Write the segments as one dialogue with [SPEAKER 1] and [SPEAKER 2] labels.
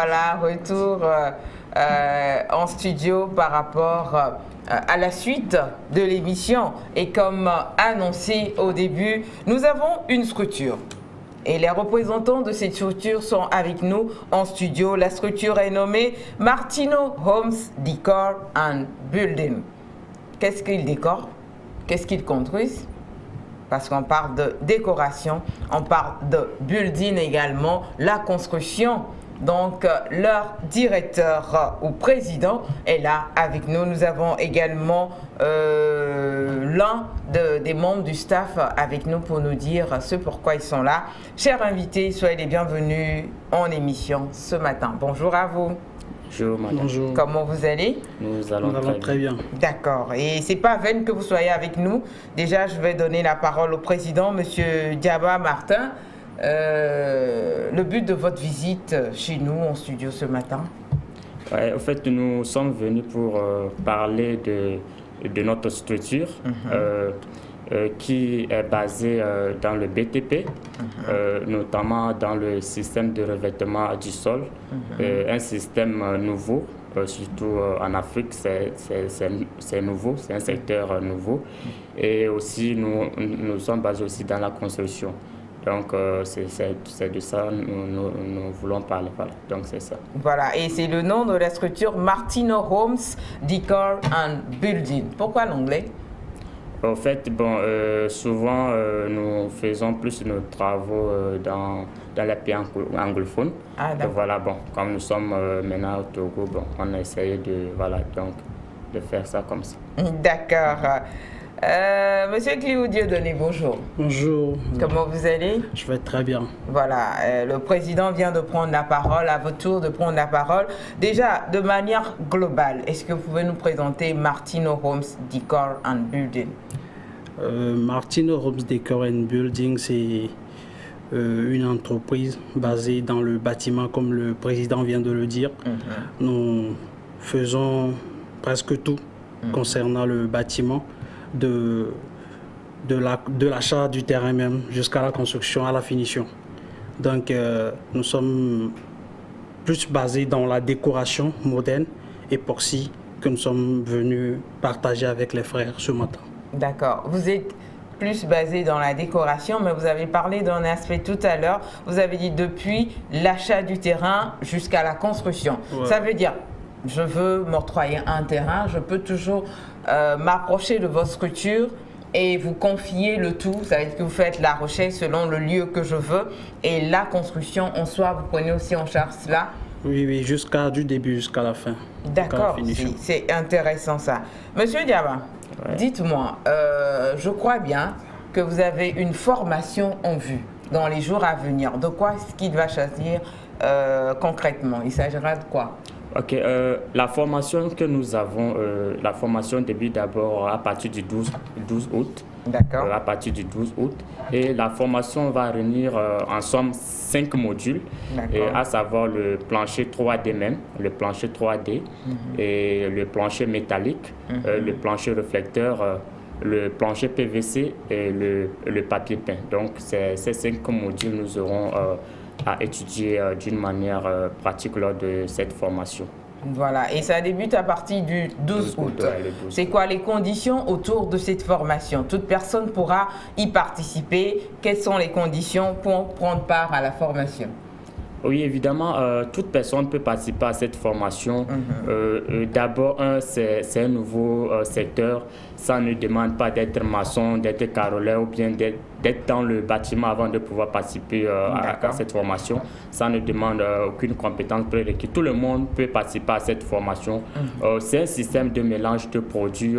[SPEAKER 1] Voilà, retour en studio par rapport à la suite de l'émission. Et comme annoncé au début, nous avons une structure. Et les représentants de cette structure sont avec nous en studio. La structure est nommée Martino Homes Decor and Building. Qu'est-ce qu'ils décorent? Qu'est-ce qu'ils construisent? Parce qu'on parle de décoration, on parle de building également, la construction. Donc, leur directeur ou président est là avec nous. Nous avons également l'un des membres du staff avec nous pour nous dire ce pourquoi ils sont là. Chers invités, soyez les bienvenus en émission ce matin. Bonjour à vous.
[SPEAKER 2] Bonjour, madame.
[SPEAKER 3] Bonjour.
[SPEAKER 1] Comment vous allez?
[SPEAKER 2] Nous allons
[SPEAKER 3] très bien.
[SPEAKER 1] D'accord. Et c'est pas vain que vous soyez avec nous. Déjà, je vais donner la parole au président, Monsieur Diaba Martin. Le but de votre visite chez nous en studio ce matin?
[SPEAKER 2] Ouais, en fait, nous sommes venus pour parler de notre structure qui est basée dans le BTP, notamment dans le système de revêtement du sol, un système nouveau. Surtout en Afrique, c'est nouveau, c'est un secteur nouveau. Et aussi, nous sommes basés aussi dans la construction. Donc, c'est de ça que nous voulons parler. Voilà. Donc, c'est ça.
[SPEAKER 1] Voilà, et c'est le nom de la structure Martino Homes Decor and Building. Pourquoi l'anglais?
[SPEAKER 2] En fait, bon, souvent, nous faisons plus nos travaux dans les pays anglophones.
[SPEAKER 1] Ah,
[SPEAKER 2] donc, voilà, bon, comme nous sommes maintenant au Togo, bon, on a essayé de faire ça comme ça.
[SPEAKER 1] D'accord. Monsieur Clio Dieudonné, bonjour.
[SPEAKER 3] Bonjour.
[SPEAKER 1] Comment vous allez?
[SPEAKER 3] Je vais très bien.
[SPEAKER 1] Voilà, le président vient de prendre la parole, à votre tour de prendre la parole. Déjà, de manière globale, est-ce que vous pouvez nous présenter Martino Homes Decor and Building?
[SPEAKER 3] Martino Homes Decor and Building, c'est une entreprise basée dans le bâtiment, comme le président vient de le dire. Nous faisons presque tout concernant le bâtiment. De l'achat du terrain même jusqu'à la construction, à la finition. Donc, nous sommes plus basés dans la décoration moderne, époxy, que nous sommes venus partager avec les frères ce matin.
[SPEAKER 1] D'accord. Vous êtes plus basé dans la décoration, mais vous avez parlé d'un aspect tout à l'heure. Vous avez dit depuis l'achat du terrain jusqu'à la construction. Ouais. Ça veut dire, je veux m'octroyer un terrain, je peux toujours m'approcher de votre structure et vous confier le tout. Ça veut dire que vous faites la recherche selon le lieu que je veux et la construction en soi, vous prenez aussi en charge cela?
[SPEAKER 3] Oui, du début jusqu'à la fin.
[SPEAKER 1] D'accord, c'est intéressant ça. Monsieur Diaba, dites-moi, je crois bien que vous avez une formation en vue dans les jours à venir. De quoi est-ce qu'il va choisir concrètement? Il s'agira de quoi?
[SPEAKER 2] Ok, la formation que nous avons, la formation débute d'abord à partir du 12 août.
[SPEAKER 1] D'accord.
[SPEAKER 2] À partir du 12 août. Et la formation va réunir en somme 5 modules, et à savoir le plancher 3D même, le plancher 3D, et le plancher métallique, le plancher réflecteur, le plancher PVC et le papier peint. Donc, ces 5 modules, nous aurons à étudier d'une manière pratique lors de cette formation.
[SPEAKER 1] Voilà, et ça débute à partir du 12 août. C'est quoi les conditions autour de cette formation? Toute personne pourra y participer. Quelles sont les conditions pour prendre part à la formation?
[SPEAKER 2] Oui, évidemment, toute personne peut participer à cette formation. D'abord, c'est un nouveau secteur. Ça ne demande pas d'être maçon, d'être carreleur ou bien d'être dans le bâtiment avant de pouvoir participer à cette formation. Ça ne demande aucune compétence prérequise. Tout le monde peut participer à cette formation. C'est un système de mélange de produits.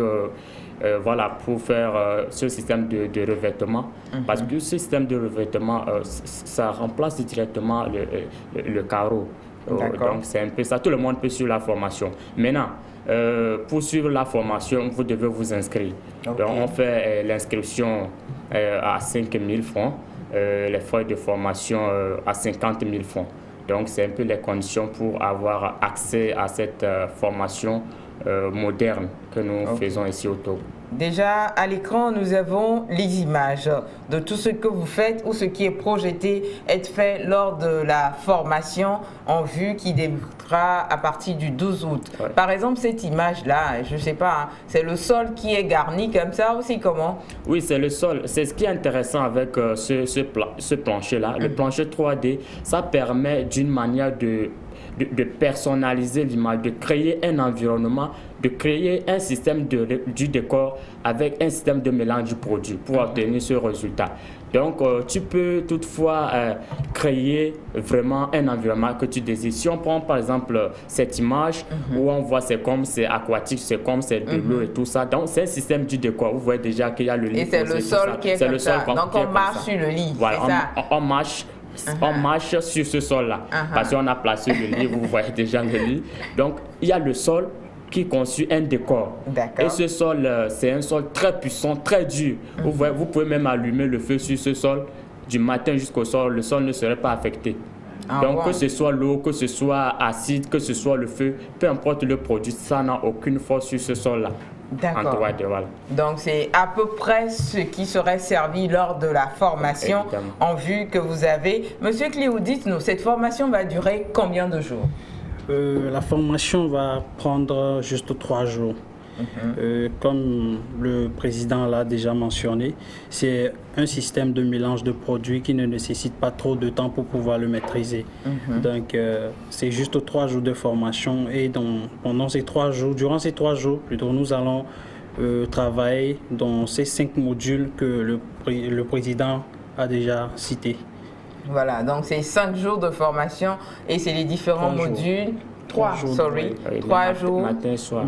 [SPEAKER 2] Voilà, pour faire ce système de revêtement. Parce que ce système de revêtement, ça remplace directement le carreau. Donc, c'est un peu ça. Tout le monde peut suivre la formation. Maintenant, pour suivre la formation, vous devez vous inscrire. Donc, on fait l'inscription à 5 000 francs, les frais de formation à 50 000 francs. Donc, c'est un peu les conditions pour avoir accès à cette formation moderne que nous faisons ici au Togo.
[SPEAKER 1] Déjà, à l'écran, nous avons les images de tout ce que vous faites ou ce qui est projeté être fait lors de la formation en vue qui débutera à partir du 12 août. Ouais. Par exemple, cette image-là, je ne sais pas, hein, c'est le sol qui est garni comme ça aussi, comment?
[SPEAKER 2] Oui, c'est le sol. C'est ce qui est intéressant avec ce plancher-là. Le plancher 3D, ça permet d'une manière de personnaliser l'image, de créer un environnement, de créer un système du décor avec un système de mélange du produit pour obtenir ce résultat. Donc, tu peux toutefois créer vraiment un environnement que tu désires. Si on prend par exemple cette image où on voit c'est comme c'est aquatique, c'est comme c'est de l'eau et tout ça. Donc, c'est un système du décor. Vous voyez déjà qu'il y a le lit.
[SPEAKER 1] Et c'est le sol qui est comme ça. Donc, on marche sur le lit.
[SPEAKER 2] Voilà, on marche. On marche sur ce sol-là, parce qu'on a placé le lit, vous voyez déjà le lit. Donc, il y a le sol qui conçut un décor. Et ce sol, c'est un sol très puissant, très dur. Vous voyez, vous pouvez même allumer le feu sur ce sol du matin jusqu'au soir, le sol ne serait pas affecté. Donc, que ce soit l'eau, que ce soit acide, que ce soit le feu, peu importe le produit, ça n'a aucune force sur ce sol-là.
[SPEAKER 1] D'accord. Voilà. Donc, c'est à peu près ce qui serait servi lors de la formation en vue que vous avez. Monsieur Cléou, dites-nous, cette formation va durer combien de jours?
[SPEAKER 3] La formation va prendre juste 3 jours. Comme le président l'a déjà mentionné, c'est un système de mélange de produits qui ne nécessite pas trop de temps pour pouvoir le maîtriser. Donc, c'est juste 3 jours de formation et pendant ces 3 jours, durant ces 3 jours, plutôt, nous allons travailler dans ces 5 modules que le président a déjà cités.
[SPEAKER 1] Voilà, donc c'est 5 jours de formation et c'est les différents modules. 3 jours.
[SPEAKER 3] Matin, soir.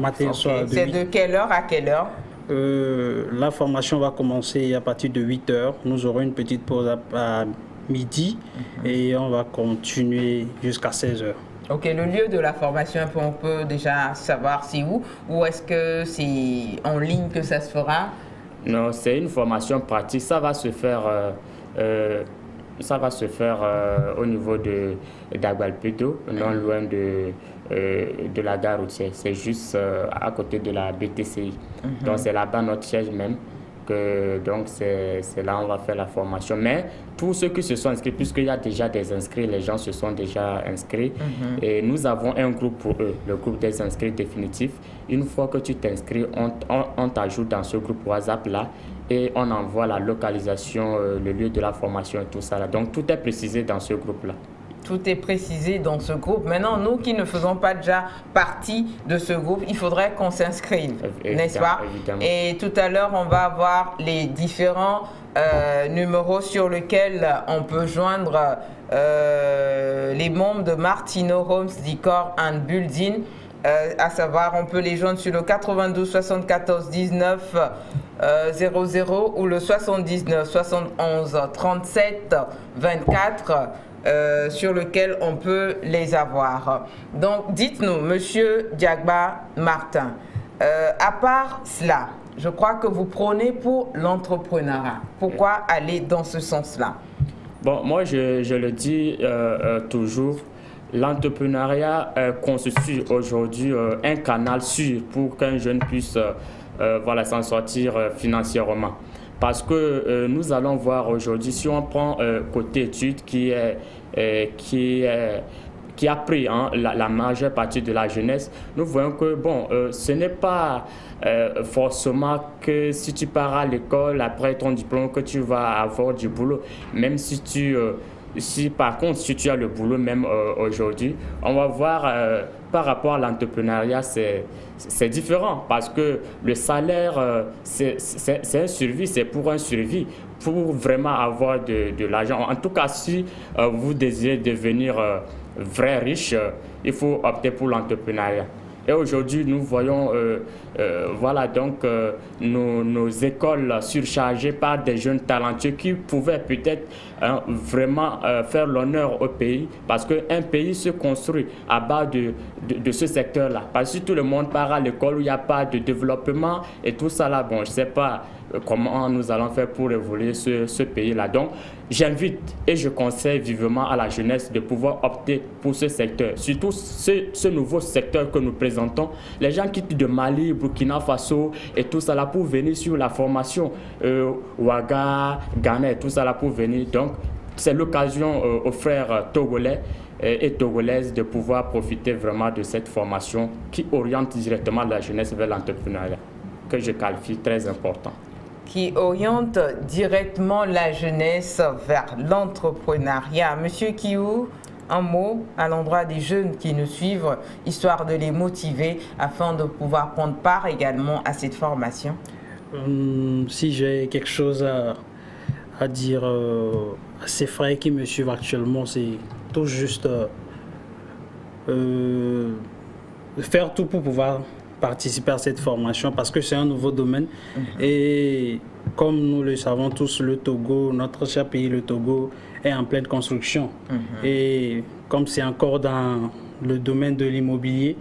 [SPEAKER 1] C'est de quelle heure à quelle heure?
[SPEAKER 3] La formation va commencer à partir de 8 heures. Nous aurons une petite pause à midi et on va continuer jusqu'à 16 heures.
[SPEAKER 1] Ok, le lieu de la formation, on peut déjà savoir c'est où? Ou est-ce que c'est en ligne que ça se fera?
[SPEAKER 2] Non, c'est une formation pratique. Ça va se faire... au niveau d'Agbalpeto, non loin de la gare routière. C'est juste à côté de la BTCI. Donc c'est là-bas notre siège même. Donc c'est là où on va faire la formation. Mais tous ceux qui se sont inscrits, puisqu'il y a déjà des inscrits, les gens se sont déjà inscrits. Et nous avons un groupe pour eux, le groupe des inscrits définitifs. Une fois que tu t'inscris, on t'ajoute dans ce groupe WhatsApp là. Et on envoie la localisation, le lieu de la formation et tout ça là. Donc tout est précisé dans ce groupe-là.
[SPEAKER 1] Tout est précisé dans ce groupe. Maintenant, nous qui ne faisons pas déjà partie de ce groupe, il faudrait qu'on s'inscrive, n'est-ce pas? Évidemment. Et tout à l'heure, on va avoir les différents numéros sur lesquels on peut joindre les membres de Martino Homes Decor and Building. À savoir, on peut les joindre sur le 92 74 19 00 ou le 79 71 37 24 sur lequel on peut les avoir. Donc, dites-nous, Monsieur Diagba Martin, à part cela, je crois que vous prônez pour l'entrepreneuriat. Pourquoi aller dans ce sens-là?
[SPEAKER 2] Bon, moi, je le dis toujours. L'entrepreneuriat constitue aujourd'hui un canal sûr pour qu'un jeune puisse s'en sortir financièrement. Parce que nous allons voir aujourd'hui, si on prend côté études qui a pris la majeure partie de la jeunesse, nous voyons que ce n'est pas forcément que si tu pars à l'école après ton diplôme que tu vas avoir du boulot. Même si par contre, si tu as le boulot même aujourd'hui, on va voir par rapport à l'entrepreneuriat, c'est différent parce que le salaire, c'est un survie, c'est pour un survie, pour vraiment avoir de l'argent. En tout cas, si vous désirez devenir vrai riche, il faut opter pour l'entrepreneuriat. Et aujourd'hui, nous voyons nos écoles surchargées par des jeunes talentueux qui pouvaient peut-être vraiment faire l'honneur au pays, parce qu'un pays se construit à base de ce secteur-là. Parce que si tout le monde part à l'école où il n'y a pas de développement et tout ça là, je ne sais pas, comment nous allons faire pour évoluer ce pays-là. Donc, j'invite et je conseille vivement à la jeunesse de pouvoir opter pour ce secteur, surtout ce nouveau secteur que nous présentons. Les gens quittent de Mali, Burkina Faso et tout ça là pour venir sur la formation Ouaga, Ghana et tout ça là pour venir. Donc, c'est l'occasion aux frères togolais et togolaises de pouvoir profiter vraiment de cette formation qui oriente directement la jeunesse vers l'entrepreneuriat, que je qualifie très important.
[SPEAKER 1] Qui oriente directement la jeunesse vers l'entrepreneuriat. Monsieur Kiou, un mot à l'endroit des jeunes qui nous suivent, histoire de les motiver afin de pouvoir prendre part également à cette formation.
[SPEAKER 3] Si j'ai quelque chose à dire à ces frères qui me suivent actuellement, c'est tout juste faire tout pour pouvoir participer à cette formation parce que c'est un nouveau domaine. Et comme nous le savons tous, le Togo, notre cher pays, le Togo, est en pleine construction. Et comme c'est encore dans le domaine de l'immobilier,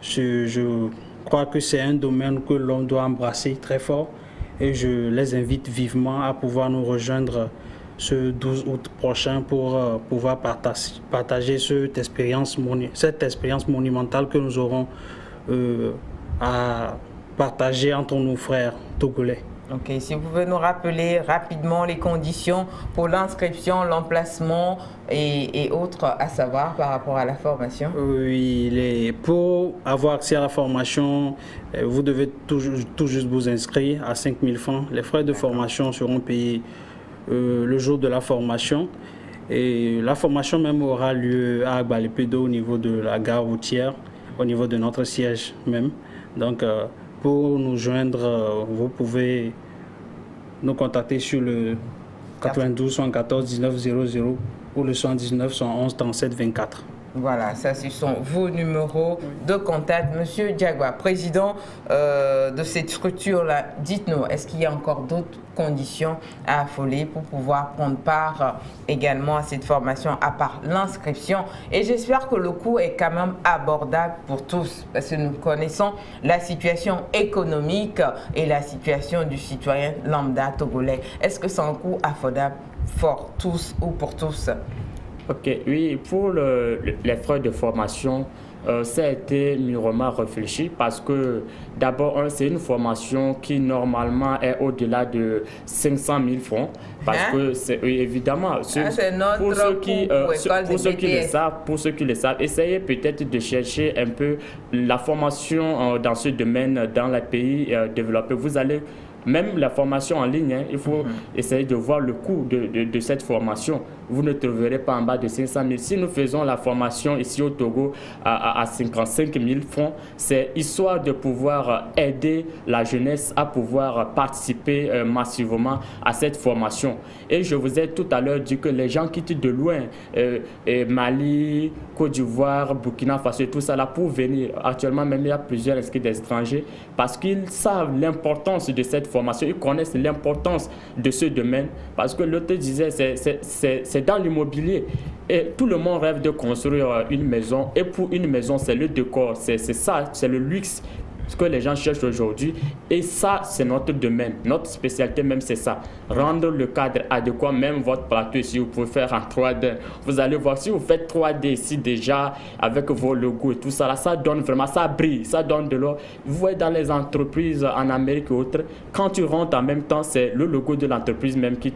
[SPEAKER 3] je crois que c'est un domaine que l'on doit embrasser très fort. Et je les invite vivement à pouvoir nous rejoindre ce 12 août prochain pour pouvoir partager cette expérience monumentale que nous aurons à partager entre nos frères togolais.
[SPEAKER 1] Ok, si vous pouvez nous rappeler rapidement les conditions pour l'inscription, l'emplacement et autres à savoir par rapport à la formation.
[SPEAKER 3] Oui, pour avoir accès à la formation, vous devez tout juste vous inscrire à 5 000 francs. Les frais de formation seront payés le jour de la formation. Et la formation même aura lieu à Agbalépédo au niveau de la gare routière, au niveau de notre siège même. Donc, pour nous joindre, vous pouvez nous contacter sur le 92 114 19 00 ou le 119 111 37 24.
[SPEAKER 1] Voilà, ça ce sont vos numéros de contact. Monsieur Diagua, président de cette structure-là, dites-nous, est-ce qu'il y a encore d'autres conditions à affoler pour pouvoir prendre part également à cette formation à part l'inscription? Et j'espère que le coût est quand même abordable pour tous parce que nous connaissons la situation économique et la situation du citoyen lambda togolais. Est-ce que c'est un coût affordable pour tous ou pour tous?
[SPEAKER 2] Ok, oui, pour les frais de formation, ça a été mûrement réfléchi parce que d'abord, c'est une formation qui normalement est au-delà de 500 000 francs. Parce que c'est évidemment, pour ceux qui le savent, essayez peut-être de chercher un peu la formation dans ce domaine dans les pays développés. Vous allez même la formation en ligne, il faut essayer de voir le coût de cette formation. Vous ne trouverez pas en bas de 500 000. Si nous faisons la formation ici au Togo à 55 000 francs, c'est histoire de pouvoir aider la jeunesse à pouvoir participer massivement à cette formation. Et je vous ai tout à l'heure dit que les gens quittent de loin, Mali, Côte d'Ivoire, Burkina Faso et tout ça là pour venir. Actuellement, même il y a plusieurs inscrits d'étrangers parce qu'ils savent l'importance de cette formation, ils connaissent l'importance de ce domaine parce que l'autre disait c'est dans l'immobilier et tout le monde rêve de construire une maison et pour une maison c'est le décor, c'est ça, c'est le luxe ce que les gens cherchent aujourd'hui et ça c'est notre domaine, notre spécialité même c'est ça, rendre le cadre adéquat. Même votre plateau ici vous pouvez faire en 3D, vous allez voir si vous faites 3D ici déjà avec vos logos et tout ça là, ça donne vraiment, ça brille, ça donne de l'or. Vous voyez dans les entreprises en Amérique et autres, quand tu rentres en même temps c'est le logo de l'entreprise même qui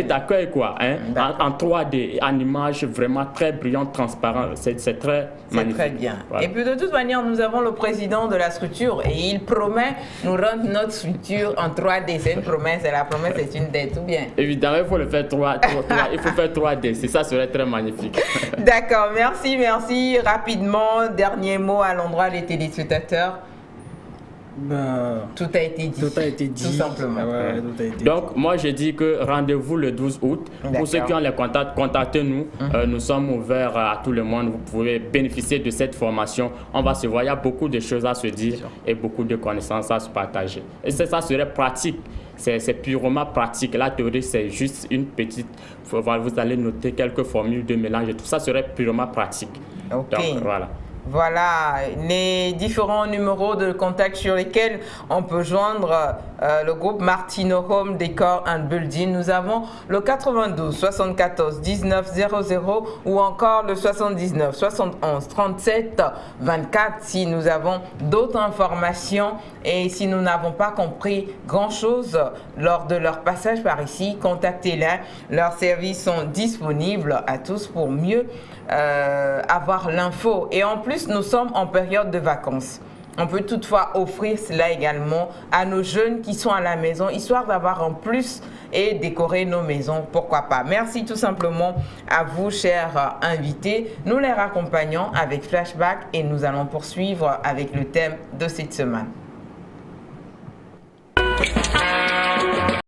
[SPEAKER 2] t'accueille quoi, hein? en 3D, en image vraiment très brillante, transparente, c'est très magnifique.
[SPEAKER 1] C'est très bien.
[SPEAKER 2] Voilà.
[SPEAKER 1] Et puis de toute manière nous avons le président de la structure et il promet nous rendre notre structure en 3D. C'est une promesse et la promesse est une dette, ou bien?
[SPEAKER 2] Évidemment, il faut le faire 3D. Il faut faire 3D. C'est ça, serait très magnifique.
[SPEAKER 1] D'accord, merci. Rapidement, dernier mot à l'endroit des téléspectateurs. Tout a été dit.
[SPEAKER 3] Tout a été dit.
[SPEAKER 1] Tout simplement.
[SPEAKER 3] Tout a été
[SPEAKER 2] Donc, moi, je dis que rendez-vous le 12 août. Pour ceux qui ont les contacts, contactez-nous. Nous sommes ouverts à tout le monde. Vous pouvez bénéficier de cette formation. On va se voir. Il y a beaucoup de choses à se dire et beaucoup de connaissances à se partager. Et ça serait pratique. C'est purement pratique. La théorie, c'est juste une petite... Vous allez noter quelques formules de mélange et tout ça serait purement pratique.
[SPEAKER 1] Ok.
[SPEAKER 2] Donc, voilà.
[SPEAKER 1] Voilà les différents numéros de contact sur lesquels on peut joindre le groupe Martino Home Decor and Building. Nous avons le 92 74 19 00 ou encore le 79 71 37 24 si nous avons d'autres informations et si nous n'avons pas compris grand-chose lors de leur passage par ici, contactez-les. Leurs services sont disponibles à tous pour mieux avoir l'info. Et en plus, nous sommes en période de vacances. On peut toutefois offrir cela également à nos jeunes qui sont à la maison, histoire d'avoir en plus et décorer nos maisons, pourquoi pas. Merci tout simplement à vous, chers invités. Nous les raccompagnons avec Flashback et nous allons poursuivre avec le thème de cette semaine.